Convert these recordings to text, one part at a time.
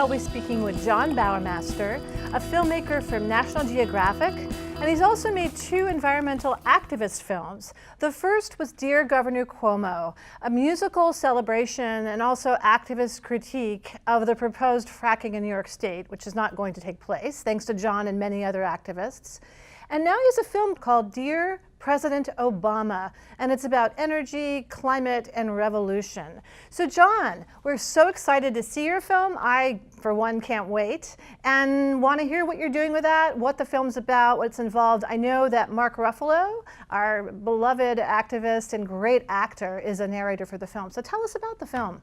I'll be speaking with Jon Bowermaster, a filmmaker from National Geographic, and he's also made 2 environmental activist films. The first was Dear Governor Cuomo, a musical celebration and also activist critique of the proposed fracking in New York State, which is not going to take place, thanks to Jon and many other activists. And now he has a film called Dear President Obama, and it's about energy, climate, and revolution. So Jon, we're so excited to see your film. I, for one, can't wait, and want to hear what you're doing with that, what the film's about, what's involved. I know that Mark Ruffalo, our beloved activist and great actor, is a narrator for the film. So tell us about the film.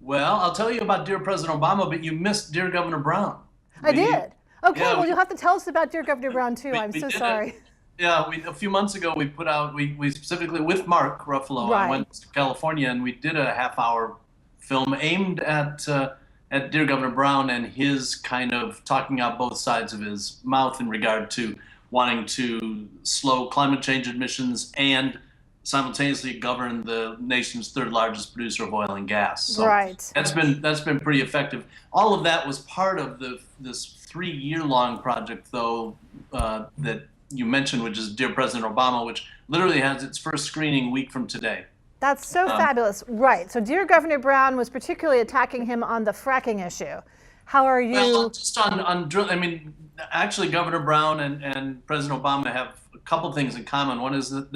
Well, I'll tell you about Dear President Obama, but you missed Dear Governor Brown. I did. Okay, yeah, well, you'll have to tell us about Dear Governor Brown, too. I'm so sorry. A few months ago, we put out, we specifically, with Mark Ruffalo, Right. I went to California, and we did a half-hour film aimed at Dear Governor Brown and his kind of talking out both sides of his mouth in regard to wanting to slow climate change emissions and simultaneously govern the nation's 3rd largest producer of oil and gas. So Right. that's been pretty effective. All of that was part of this 3-year-long project, though, that you mentioned, which is Dear President Obama, which literally has its first screening a week from today. That's so fabulous. Right. So Dear Governor Brown was particularly attacking him on the fracking issue. How are you? Well, just on drill, I mean, actually, Governor Brown and President Obama have a couple things in common. One is that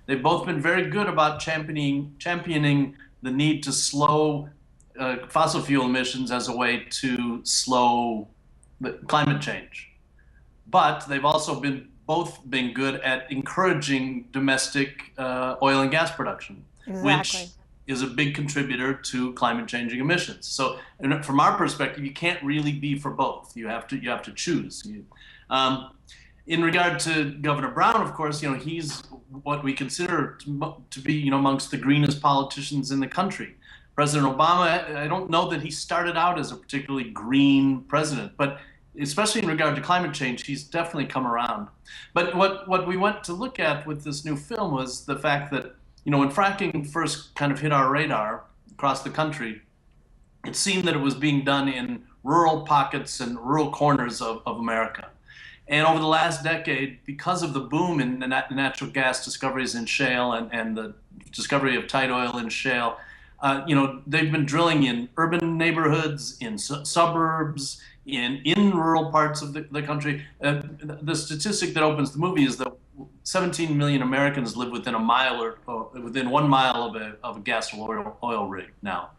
they've both been very good about championing the need to slow fossil fuel emissions as a way to slow the climate change. But they've also both been good at encouraging domestic oil and gas production, which is a big contributor to climate changing emissions. So from our perspective, you can't really be for both. You have to choose. In regard to Governor Brown, of course, he's what we consider to be, amongst the greenest politicians in the country. President Obama, I don't know that he started out as a particularly green president, but especially in regard to climate change, he's definitely come around. But what we went to look at with this new film was the fact that, when fracking first kind of hit our radar across the country, it seemed that it was being done in rural pockets and rural corners of America. And over the last decade, because of the boom in the natural gas discoveries in shale and the discovery of tight oil in shale, they've been drilling in urban neighborhoods, in suburbs, in rural parts of the country. The statistic that opens the movie is that 17 million Americans live within within 1 mile of a gas or oil rig now.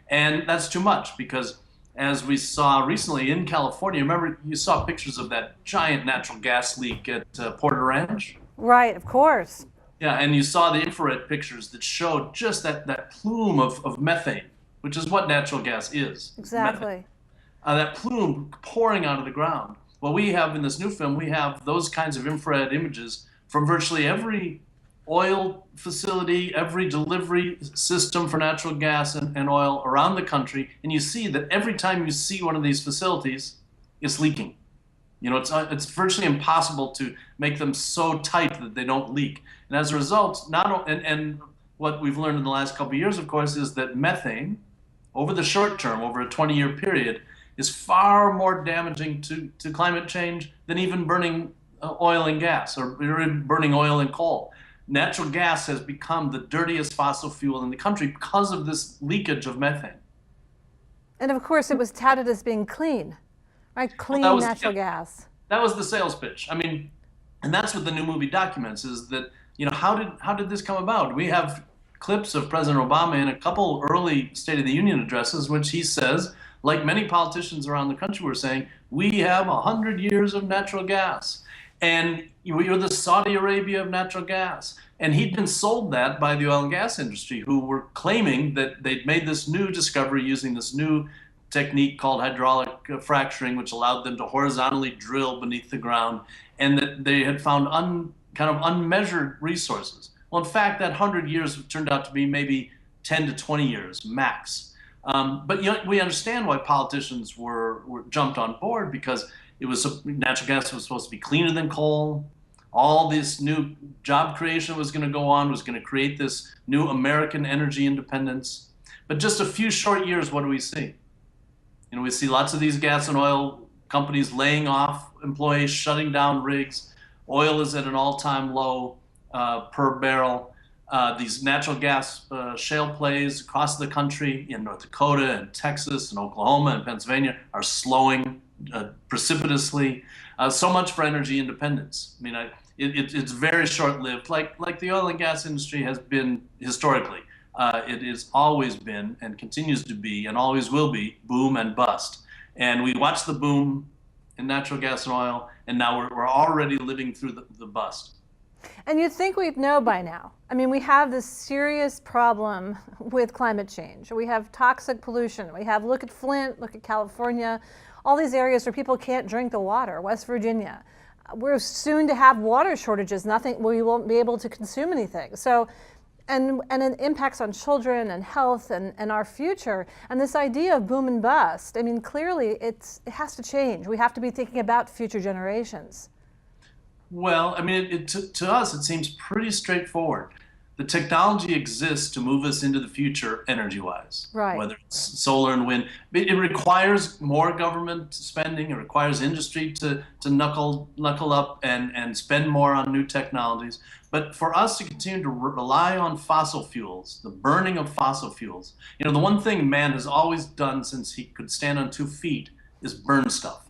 And that's too much because, as we saw recently in California, remember you saw pictures of that giant natural gas leak at Porter Ranch? Right, of course. Yeah, and you saw the infrared pictures that showed just that plume of methane, which is what natural gas is. Exactly. That plume pouring out of the ground. Well, we have in this new film, we have those kinds of infrared images from virtually every oil facility, every delivery system for natural gas and oil around the country, and you see that every time you see one of these facilities, it's leaking. It's virtually impossible to make them so tight that they don't leak. And as a result, and what we've learned in the last couple of years, of course, is that methane, over the short term, over a 20-year period, is far more damaging to climate change than even burning oil and gas or burning oil and coal. Natural gas has become the dirtiest fossil fuel in the country because of this leakage of methane. And of course, it was touted as being clean, right? Clean natural gas. That was the sales pitch. I mean, and that's what the new movie documents, is that, how did this come about? We have clips of President Obama in a couple early State of the Union addresses, which he says, like many politicians around the country were saying, we have 100 years of natural gas. And you're the Saudi Arabia of natural gas. And he'd been sold that by the oil and gas industry, who were claiming that they'd made this new discovery using this new technique called hydraulic fracturing, which allowed them to horizontally drill beneath the ground, and that they had found kind of unmeasured resources. Well, in fact, that 100 years turned out to be maybe 10 to 20 years max. But we understand why politicians were jumped on board, because natural gas was supposed to be cleaner than coal. All this new job creation was going to go on, was going to create this new American energy independence. But just a few short years, what do we see? You know, we see lots of these gas and oil companies laying off employees, shutting down rigs. Oil is at an all-time low per barrel. These natural gas shale plays across the country in North Dakota and Texas and Oklahoma and Pennsylvania are slowing precipitously. So much for energy independence. I mean, it's very short-lived, like the oil and gas industry has been historically. It has always been and continues to be and always will be boom and bust. And we watched the boom in natural gas and oil, and now we're already living through the bust. And you'd think we'd know by now. I mean, we have this serious problem with climate change. We have toxic pollution. We have, look at Flint, look at California, all these areas where people can't drink the water, West Virginia. We're soon to have water shortages, we won't be able to consume anything. So, and it impacts on children and health and our future. And this idea of boom and bust, I mean, clearly it has to change. We have to be thinking about future generations. Well, I mean, to us, it seems pretty straightforward. The technology exists to move us into the future energy-wise, right. Whether it's solar and wind. It requires more government spending. It requires industry to knuckle up and spend more on new technologies. But for us to continue to rely on fossil fuels, the burning of fossil fuels, you know, the one thing man has always done since he could stand on 2 feet is burn stuff.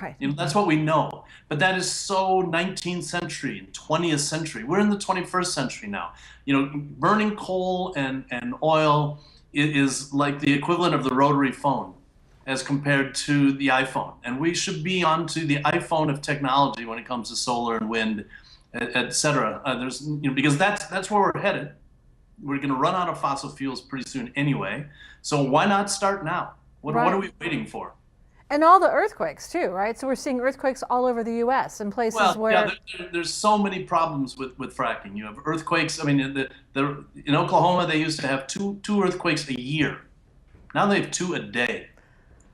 Right. You know, that's what we know. But that is so 19th century and 20th century. We're in the 21st century now. You know, burning coal and oil is like the equivalent of the rotary phone as compared to the iPhone. And we should be onto the iPhone of technology when it comes to solar and wind, et cetera. Because that's where we're headed. We're going to run out of fossil fuels pretty soon anyway. So why not start now? What are we waiting for? And all the earthquakes too, right? So we're seeing earthquakes all over the U.S. in places where... Yeah, there's so many problems with fracking. You have earthquakes. I mean, in Oklahoma, they used to have two earthquakes a year. Now they have 2 a day.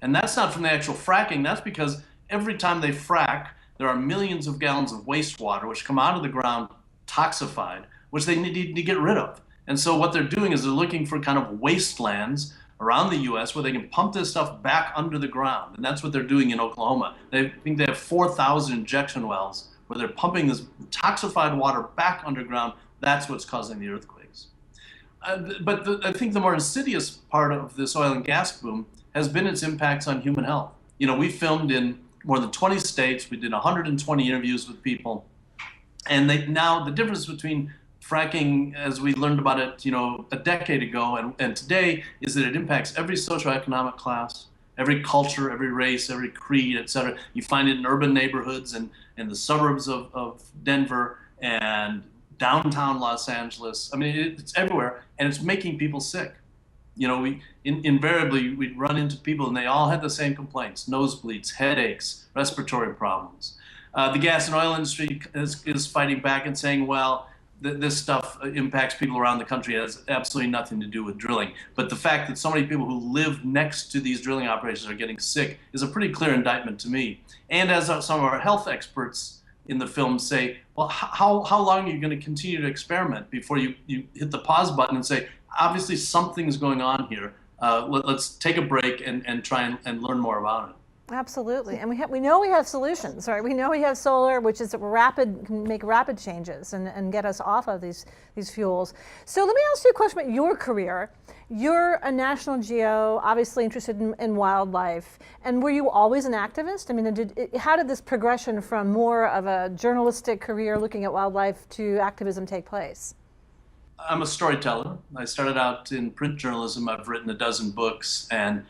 And that's not from the actual fracking. That's because every time they frack, there are millions of gallons of wastewater which come out of the ground toxified, which they need to get rid of. And so what they're doing is they're looking for kind of wastelands around the U.S. where they can pump this stuff back under the ground. And that's what they're doing in Oklahoma. I think they have 4,000 injection wells where they're pumping this toxified water back underground. That's what's causing the earthquakes. But I think the more insidious part of this oil and gas boom has been its impacts on human health. You know, we filmed in more than 20 states. We did 120 interviews with people. And now the difference between fracking, as we learned about it, you know, a decade ago and today, is that it impacts every socioeconomic class, every culture, every race, every creed, et cetera. You find it in urban neighborhoods and in the suburbs of Denver and downtown Los Angeles. I mean, it's everywhere, and it's making people sick. You know, invariably we'd run into people and they all had the same complaints: nosebleeds, headaches, respiratory problems. The gas and oil industry is fighting back and saying, well, this stuff impacts people around the country. It has absolutely nothing to do with drilling. But the fact that so many people who live next to these drilling operations are getting sick is a pretty clear indictment to me. And as some of our health experts in the film say, well, how long are you going to continue to experiment before you hit the pause button and say, obviously something's going on here. Let's take a break and try and learn more about it. Absolutely, and we know we have solutions, right? We know we have solar, which is can make rapid changes and get us off of these fuels. So let me ask you a question about your career. You're a National Geo, obviously interested in wildlife, and were you always an activist? I mean, how did this progression from more of a journalistic career looking at wildlife to activism take place? I'm a storyteller. I started out in print journalism. I've written a dozen books, and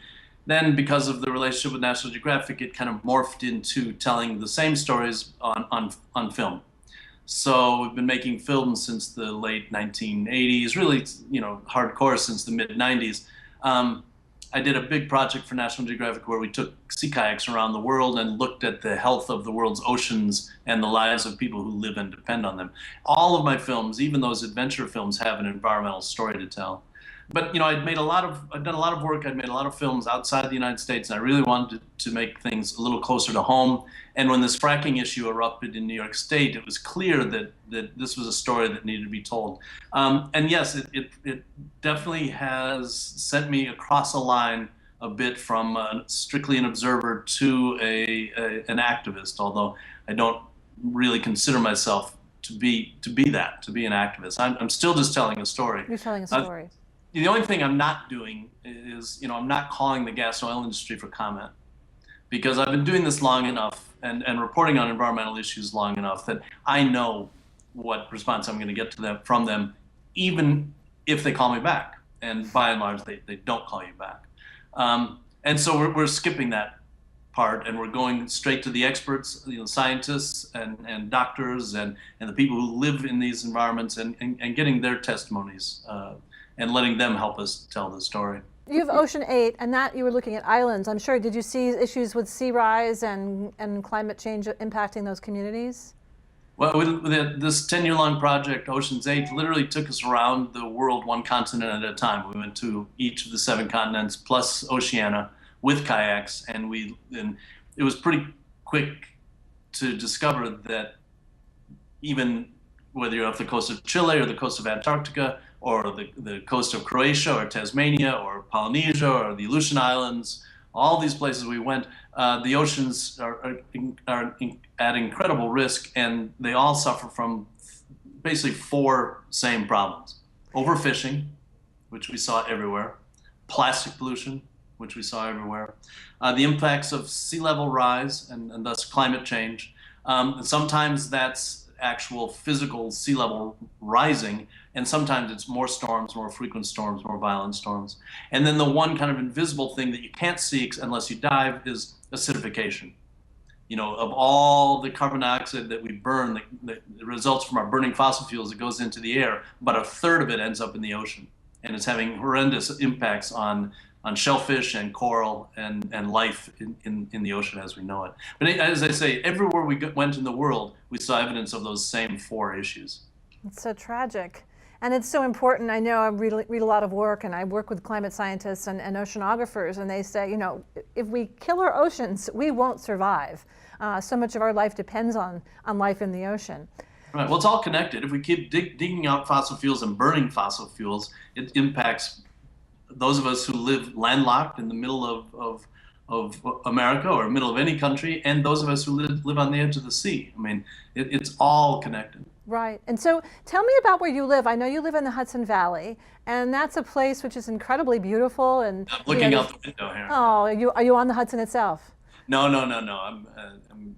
then because of the relationship with National Geographic, it kind of morphed into telling the same stories on film. So we've been making films since the late 1980s, really, you know, hardcore since the mid-90s. I did a big project for National Geographic where we took sea kayaks around the world and looked at the health of the world's oceans and the lives of people who live and depend on them. All of my films, even those adventure films, have an environmental story to tell. But you know, I've done a lot of work. I'd made a lot of films outside the United States, and I really wanted to make things a little closer to home. And when this fracking issue erupted in New York State, it was clear that this was a story that needed to be told. And yes, it definitely has sent me across a line a bit from strictly an observer to an activist, although I don't really consider myself to be an activist. I'm still just telling a story. You're telling a story. The only thing I'm not doing is, I'm not calling the gas and oil industry for comment, because I've been doing this long enough and reporting on environmental issues long enough that I know what response I'm going to get from them, even if they call me back. And by and large, they don't call you back. And so we're skipping that part, and we're going straight to the experts, scientists and doctors and the people who live in these environments, and getting their testimonies and letting them help us tell the story. You have Ocean 8, and that you were looking at islands. I'm sure, did you see issues with sea rise and climate change impacting those communities? Well, this 10-year-long project, Ocean's 8, literally took us around the world one continent at a time. We went to each of the 7 continents, plus Oceania, with kayaks, and it was pretty quick to discover that even whether you're off the coast of Chile or the coast of Antarctica or the coast of Croatia or Tasmania or Polynesia or the Aleutian Islands, all these places we went, the oceans are at incredible risk, and they all suffer from basically 4 same problems. Overfishing, which we saw everywhere. Plastic pollution, which we saw everywhere. The impacts of sea level rise and thus climate change. Sometimes that's actual physical sea level rising, and sometimes it's more storms, more frequent storms, more violent storms. And then the one kind of invisible thing that you can't see unless you dive is acidification. Of all the carbon dioxide that we burn that results from our burning fossil fuels that goes into the air, about 1/3 of it ends up in the ocean. And it's having horrendous impacts on shellfish and coral and life in the ocean as we know it. But as I say, everywhere we went in the world, we saw evidence of those same 4 issues. It's so tragic. And it's so important. I know I read a lot of work, and I work with climate scientists and oceanographers, and they say, if we kill our oceans, we won't survive. So much of our life depends on life in the ocean. Right. Well, it's all connected. If we keep digging out fossil fuels and burning fossil fuels, it impacts those of us who live landlocked in the middle of America or middle of any country, and those of us who live on the edge of the sea. I mean, it's all connected. Right. And so tell me about where you live. I know you live in the Hudson Valley, and that's a place which is incredibly beautiful. And I'm looking out the window here. Oh, are you on the Hudson itself? No. I'm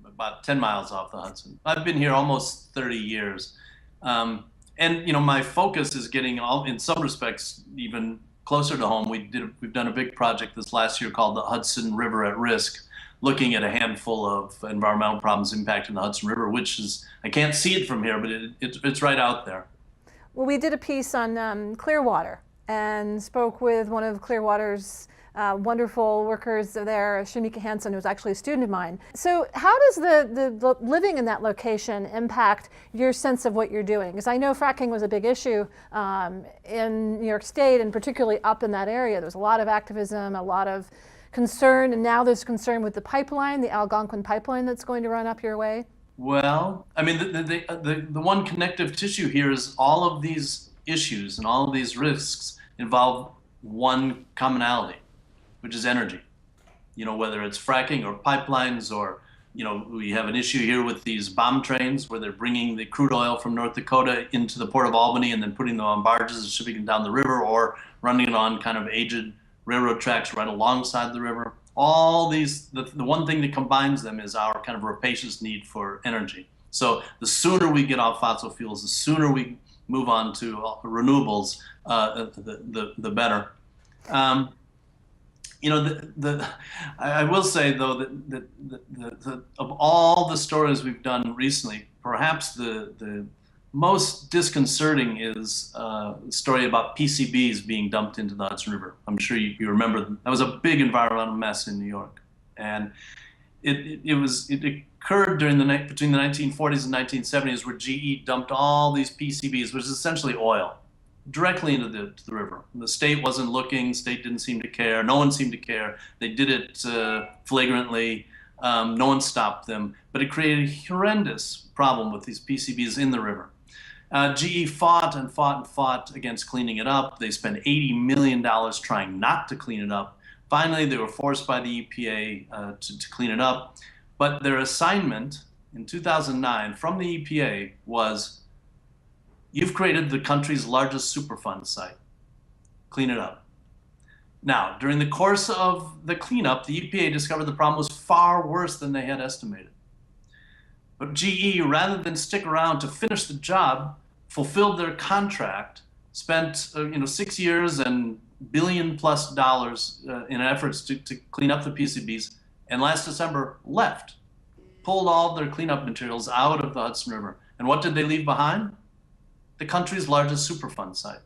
about 10 miles off the Hudson. I've been here almost 30 years. And, my focus is getting, in some respects, even closer to home. We've done a big project this last year called the Hudson River at Risk, looking at a handful of environmental problems impacting the Hudson River, which is, I can't see it from here, but it's right out there. Well, we did a piece on Clearwater and spoke with one of Clearwater's wonderful workers there, Shamika Hansen, who was actually a student of mine. So how does the living in that location impact your sense of what you're doing? Because I know fracking was a big issue in New York State, and particularly up in that area. There was a lot of activism, a lot of concern, and now there's concern with the pipeline, the Algonquin pipeline that's going to run up your way. Well, I mean, the one connective tissue here is all of these issues and all of these risks involve one commonality, which is energy. Whether it's fracking or pipelines, or, we have an issue here with these bomb trains where they're bringing the crude oil from North Dakota into the port of Albany and then putting them on barges and shipping it down the river, or running it on kind of aged railroad tracks right alongside the river. All these, the one thing that combines them is our kind of rapacious need for energy. So the sooner we get off fossil fuels, the sooner we move on to renewables, the better. I will say though that of all the stories we've done recently, perhaps the most disconcerting is a story about PCBs being dumped into the Hudson River. I'm sure you remember that was a big environmental mess in New York, and it occurred between the 1940s and 1970s, where GE dumped all these PCBs, which is essentially oil, directly into the river. The state wasn't looking. State didn't seem to care. No one seemed to care. They did it flagrantly. No one stopped them, but it created a horrendous problem with these PCBs in the river. GE fought against cleaning it up. They spent $80 million trying not to clean it up, Finally, they were forced by the EPA to clean it up. But their assignment in 2009 from the EPA was, you've created the country's largest Superfund site. Clean it up. Now, during the course of the cleanup, the EPA discovered the problem was far worse than they had estimated. But GE, rather than stick around to finish the job, fulfilled their contract, spent 6 years and $1 billion+ in efforts to clean up the PCBs, and last December left, pulled all their cleanup materials out of the Hudson River. And what did they leave behind? The country's largest Superfund site.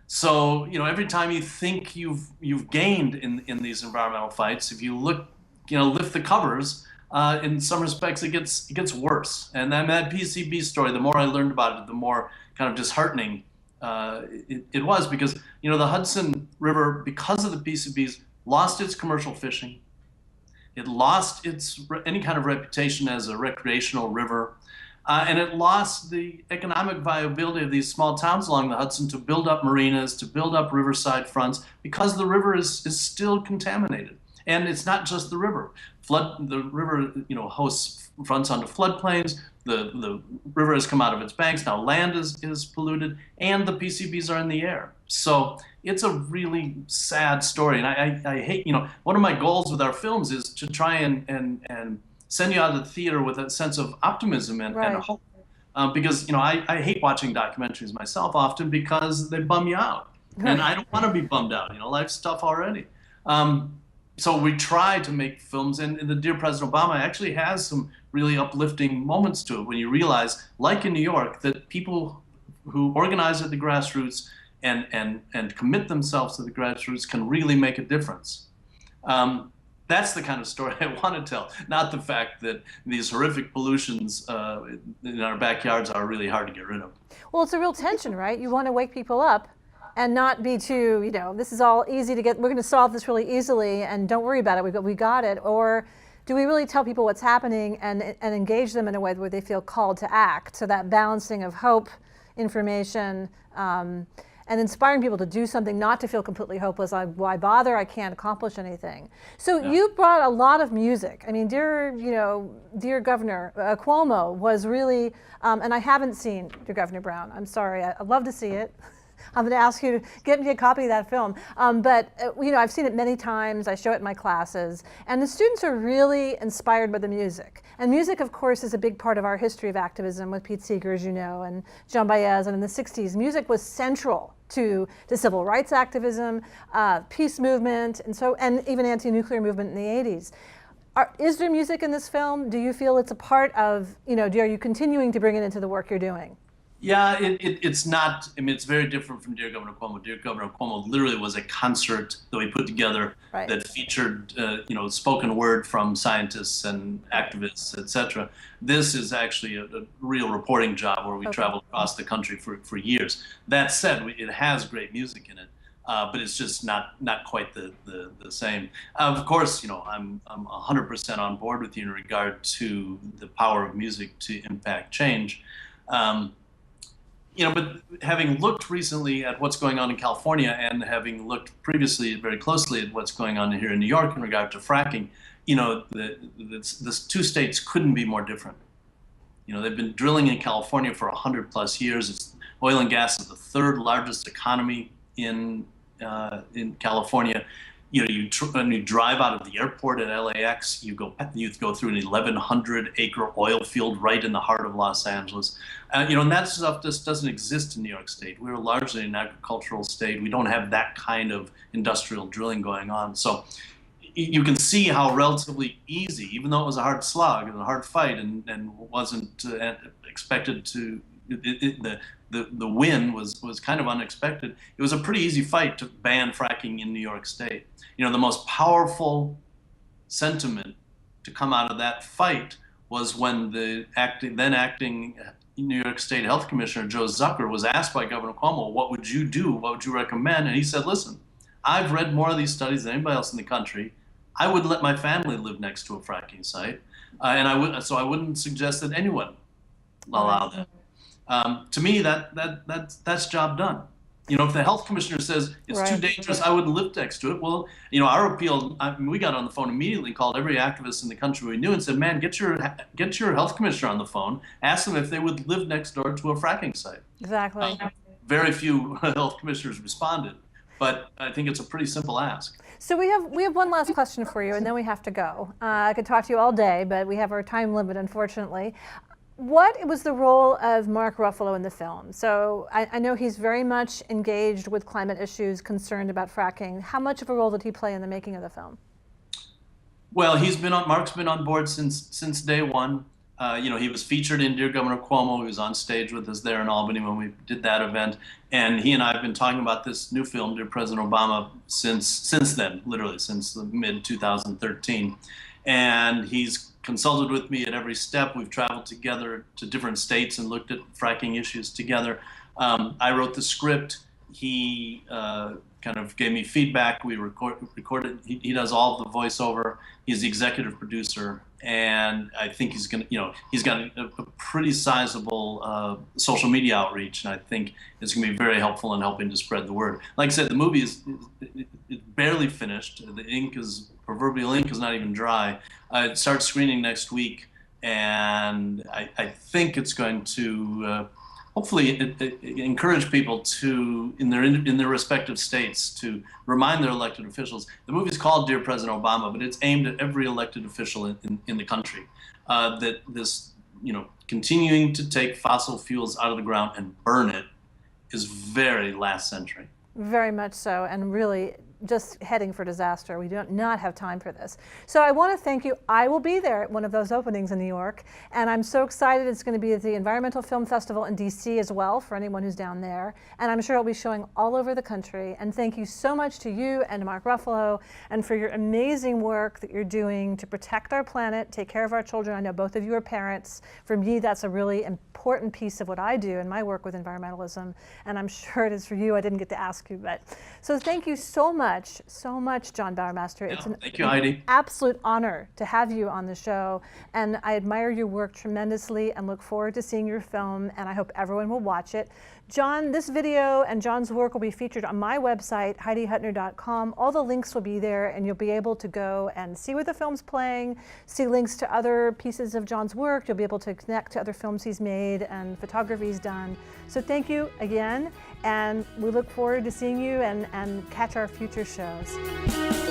So, every time you think you've gained in these environmental fights, if you look, lift the covers, in some respects it gets worse. And then that PCB story, the more I learned about it, the more kind of disheartening it was, because the Hudson River, because of the PCBs, lost its commercial fishing. It lost any kind of reputation as a recreational river. And it lost the economic viability of these small towns along the Hudson to build up marinas, to build up riverside fronts, because the river is still contaminated. And it's not just the river. The river, hosts fronts onto floodplains. The river has come out of its banks. Now land is polluted, and the PCBs are in the air. So it's a really sad story. And I hate, one of my goals with our films is to try and send you out of the theater with a sense of optimism and hope. Because, I hate watching documentaries myself often because they bum you out. And I don't want to be bummed out. Life's tough already. So we try to make films, and the Dear President Obama actually has some really uplifting moments to it when you realize, like in New York, that people who organize at the grassroots and commit themselves to the grassroots can really make a difference. That's the kind of story I want to tell, not the fact that these horrific pollutions in our backyards are really hard to get rid of. Well, it's a real tension, right? You want to wake people up and not be too, this is all easy to get, we're going to solve this really easily and don't worry about it, we got it. Or do we really tell people what's happening and engage them in a way where they feel called to act? So that balancing of hope, information, and inspiring people to do something, not to feel completely hopeless. Why bother? I can't accomplish anything. So you brought a lot of music. I mean, dear Governor Cuomo was really, and I haven't seen Dear Governor Brown. I'm sorry. I'd love to see it. I'm going to ask you to get me a copy of that film. But I've seen it many times. I show it in my classes. And the students are really inspired by the music. And music, of course, is a big part of our history of activism with Pete Seeger, as you know, and John Baez. And in the 60s, music was central to civil rights activism, peace movement, and even anti-nuclear movement in the 80s. Is there music in this film? Do you feel it's a part of, are you continuing to bring it into the work you're doing? Yeah, it's not. I mean, it's very different from Dear Governor Cuomo. Dear Governor Cuomo literally was a concert that we put together that featured, spoken word from scientists and activists, etc. This is actually a real reporting job where we travel across the country for years. That said, it has great music in it, but it's just not quite the same. Of course, I'm 100% on board with you in regard to the power of music to impact change. But having looked recently at what's going on in California and having looked previously very closely at what's going on here in New York in regard to fracking, the two states couldn't be more different. They've been drilling in California for 100+ years. Oil and gas is the third largest economy in California. You drive out of the airport at LAX, you go through an 1,100-acre oil field right in the heart of Los Angeles. And that stuff just doesn't exist in New York State. We're largely an agricultural state. We don't have that kind of industrial drilling going on. So you can see how relatively easy, even though it was a hard slog and a hard fight and wasn't expected to, the win was kind of unexpected. It was a pretty easy fight to ban fracking in New York State. The most powerful sentiment to come out of that fight was when the then acting New York State Health Commissioner Joe Zucker was asked by Governor Cuomo, what would you do? What would you recommend? And he said, listen, I've read more of these studies than anybody else in the country. I would let my family live next to a fracking site, and I wouldn't suggest that anyone allow that. To me, that's job done. If the health commissioner says it's too dangerous, I wouldn't live next to it. Well, our appeal, we got on the phone immediately, called every activist in the country we knew and said, man, get your health commissioner on the phone, ask them if they would live next door to a fracking site. Exactly. Very few health commissioners responded, but I think it's a pretty simple ask. So we have one last question for you, and then we have to go. I could talk to you all day, but we have our time limit, unfortunately. What was the role of Mark Ruffalo in the film? So I know he's very much engaged with climate issues, concerned about fracking. How much of a role did he play in the making of the film? Well, Mark's been on board since day one. He was featured in Dear Governor Cuomo. He was on stage with us there in Albany when we did that event. And he and I have been talking about this new film, Dear President Obama, since then, literally since the mid-2013. And he's consulted with me at every step. We've traveled together to different states and looked at fracking issues together. I wrote the script. He kind of gave me feedback. We recorded. He does all of the voiceover. He's the executive producer, and I think he's got a pretty sizable social media outreach, and I think it's going to be very helpful in helping to spread the word. Like I said, the movie is barely finished. The proverbial ink is not even dry. It starts screening next week, and I think it's going to hopefully encourage people to, in their respective states, to remind their elected officials. The movie's called Dear President Obama, but it's aimed at every elected official in the country. That this, continuing to take fossil fuels out of the ground and burn it is very last century. Very much so, and really just heading for disaster. We do not have time for this. So I want to thank you. I will be there at one of those openings in New York, and I'm so excited. It's going to be at the Environmental Film Festival in DC as well for anyone who's down there, and I'm sure it'll be showing all over the country. And thank you so much to you and Mark Ruffalo, and for your amazing work that you're doing to protect our planet, take care of our children. I know both of you are parents. For me, that's a really important piece of what I do in my work with environmentalism, and I'm sure it is for you. I didn't get to ask you, but so thank you so much, Jon Bowermaster. It's thank you, Heidi. Absolute honor to have you on the show, and I admire your work tremendously and look forward to seeing your film, and I hope everyone will watch it. Jon, this video and Jon's work will be featured on my website, HeidiHutner.com. All the links will be there, and you'll be able to go and see where the film's playing, see links to other pieces of Jon's work. You'll be able to connect to other films he's made and photography he's done. So thank you again, and we look forward to seeing you and catch our future shows.